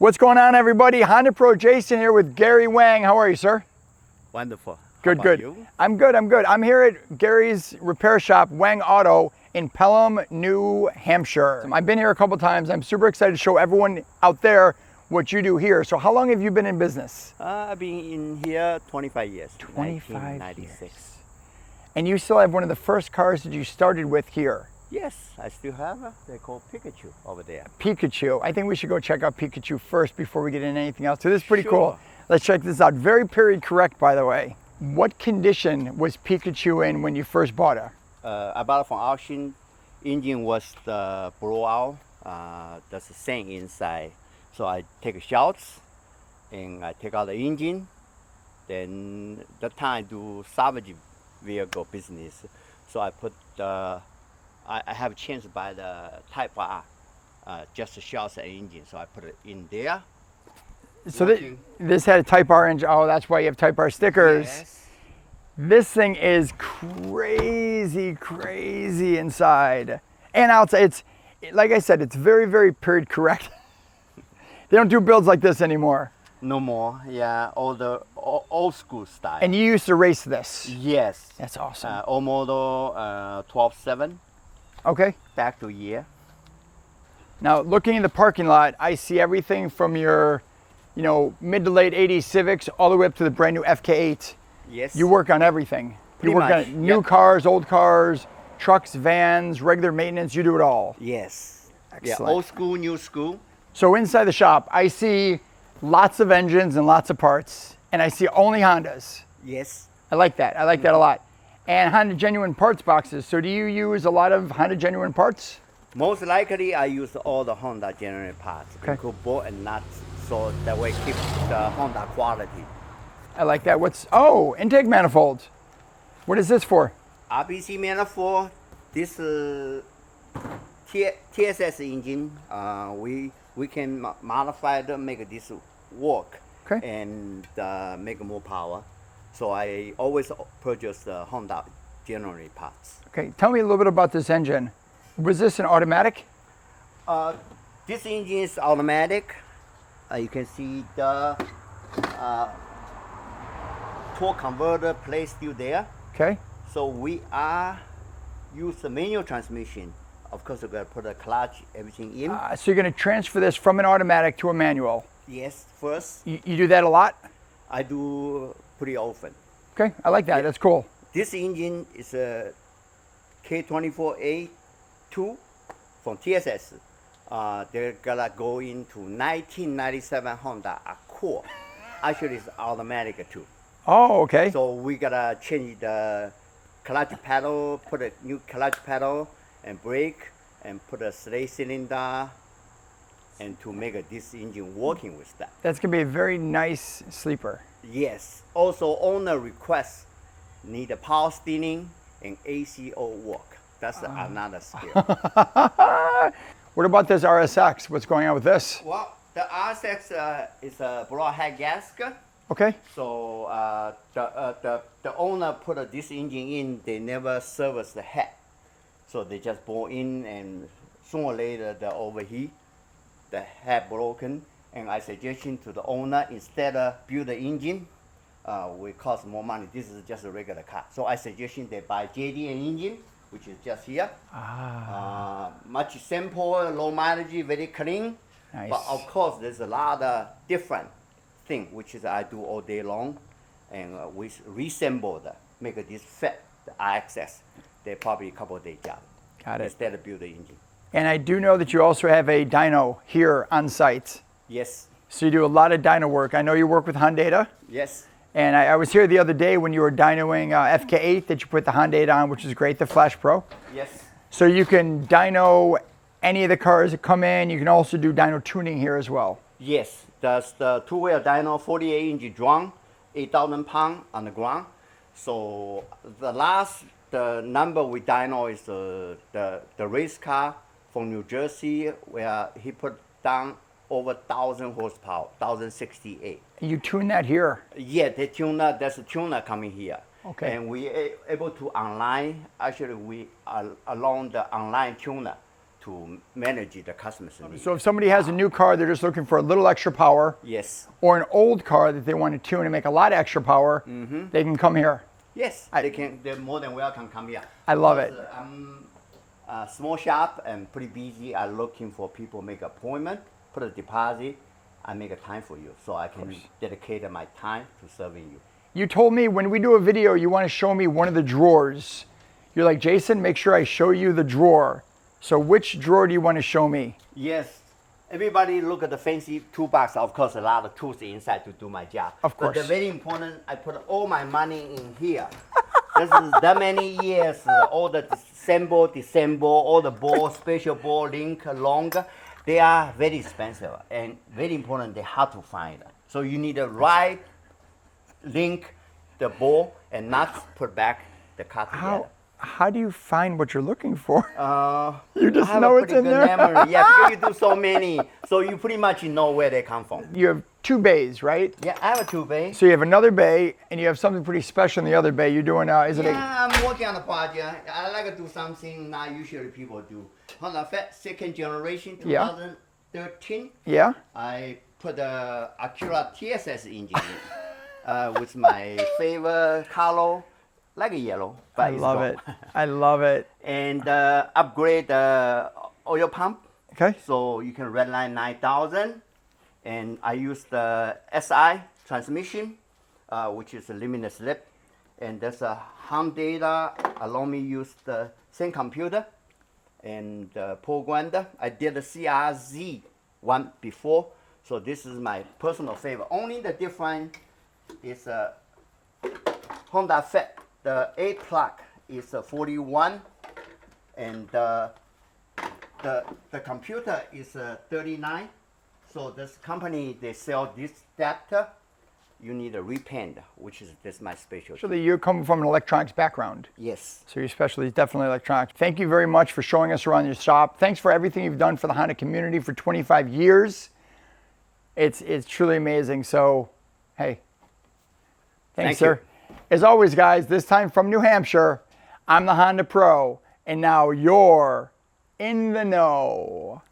What's going on, everybody? Honda Pro Jason here with Gary Wang. How are you, sir? Wonderful. Good, How about good. You? I'm good, I'm good. I'm here at Gary's repair shop, Wang Auto, in Pelham, New Hampshire. I've been here a couple times. I'm super excited to show everyone out there what you do here. So how long have you been in business? I've been in here 25 years. 25 1996. years. And you still have one of the first cars that you started with here. Yes, I still have. They call Pikachu over there. Pikachu. I think we should go check out Pikachu first before we get into anything else. So this is pretty Sure. cool. Let's check this out. Very period correct, by the way. What condition was Pikachu in when you first bought it? I bought it from auction. Engine was the blowout. There's a sand inside. So I take a shots and I take out the engine. Then that time I do salvage vehicle business. So I put I have a chance to buy the Type R, just the shots and engine. So I put it in there. So this had a Type R engine. Oh, that's why you have Type R stickers. Yes. This thing is crazy, crazy inside and outside. It's, like I said, it's very, very period correct. They don't do builds like this anymore. No more, yeah, all the old school style. And you used to race this. Yes. That's awesome. Old model 12.7, Okay. back to year. Now, looking in the parking lot, I see everything from your, mid to late 80s Civics all the way up to the brand new FK8. Yes. You work on everything. You Pretty work much, on new yep. cars, old cars, trucks, vans, regular maintenance. You do it all. Yes. Excellent. Yeah, old school, new school. So inside the shop, I see lots of engines and lots of parts, and I see only Hondas. Yes. I like that. I like that a lot. And Honda Genuine Parts boxes. So do you use a lot of Honda Genuine Parts? Most likely, I use all the Honda general parts. Okay. Include bolt and nuts, so that way keep the Honda quality. I like that. Intake manifold. What is this for? RBC manifold. This TSS engine. We can modify it, make this work, Okay. and make more power. So I always purchase the Honda general parts. Okay, tell me a little bit about this engine. Was this an automatic? This engine is automatic. You can see the torque converter plate still there. Okay. So we use the manual transmission. Of course, we're gonna put a clutch, everything in. So you're going to transfer this from an automatic to a manual. Yes, first. You do that a lot? I do pretty often. Okay, I like that. Yeah. That's cool. This engine is a K24A2 from TSS. They're gonna go into 1997 Honda Acura. Actually, it's automatic too. Oh, okay. So we gotta change the clutch pedal, put a new clutch pedal and brake, and put a straight cylinder, and to make this engine working with that. That's going to be a very nice sleeper. Yes. Also, owner requests need a power steering and ACO work. That's another skill. What about this RSX? What's going on with this? Well, the RSX is a broad head gasket. Okay. So the owner put this engine in. They never service the head, so they just bore in, and sooner or later they overheat, the head broken. And I suggestion to the owner, instead of build the engine, will cost more money. This is just a regular car. So I suggestion they buy JDM engine, which is just here. Much simple, low mileage, very clean. Nice. But of course, there's a lot of different thing, which is I do all day long, and we reassemble the, make this fit the access. They probably a couple of day job. Got it. Instead of build the engine. And I do know that you also have a dyno here on site. Yes. So you do a lot of dyno work. I know you work with Honda. Yes. And I was here the other day when you were dynoing FK8 that you put the Honda on, which is great, the Flash Pro. Yes. So you can dyno any of the cars that come in. You can also do dyno tuning here as well. Yes. That's the two-wheel dyno, 48-inch drum, 8,000 pounds on the ground. So the number we dyno is the race car from New Jersey, where he put down over 1,000 horsepower, 1,068. You tune that here? Yeah, the tuner, there's a tuner coming here. Okay. And we able to online, actually we along the online tuner, to manage the customer's needs. So if somebody has a new car, they're just looking for a little extra power, Yes. or an old car that they want to tune and make a lot of extra power, they can come here. Yes, they're more than welcome come here. I love it. Because, I'm a small shop and pretty busy. I'm looking for people make appointment, put a deposit. I make a time for you so I can dedicate my time to serving you. You told me when we do a video, you want to show me one of the drawers. You're like, Jason, make sure I show you the drawer. So which drawer do you want to show me? Yes. Everybody look at the fancy toolbox. Of course, a lot of tools inside to do my job. Of course. But the very important, I put all my money in here. This is that many years, all the disassemble, all the ball, special ball, link, longer. They are very expensive and very important. They hard to find. So you need the right link, the ball, and nuts, put back the car together. How do you find what you're looking for? You just know it's in there? Memory. Yeah, because you do so many, so you pretty much know where they come from. You have 2 bays, right? Yeah, I have a 2 bay. So you have another bay, and you have something pretty special in the other bay. You're doing, is it I'm working on the project. I like to do something not usually people do. Honda Civic, second generation, 2013. Yeah? I put the Acura TSS engine in, with my favorite color, like a yellow. But I love it. I love it. And upgrade the oil pump. Okay. So you can redline 9000. And I use the SI transmission, which is a limited slip. And there's a hum data, allow me use the same computer and program. I did the CRZ one before. So this is my personal favorite. Only the difference is Honda Civic. The A plug is 41, and the computer is 39. So this company, they sell this adapter. You need a repaint, which is this my specialty. Actually, you come from an electronics background. Yes. So your specialty is definitely electronics. Thank you very much for showing us around your shop. Thanks for everything you've done for the Honda community for 25 years. It's truly amazing. So, hey, thanks, sir. As always, guys, this time from New Hampshire, I'm the Honda Pro, and now you're in the know.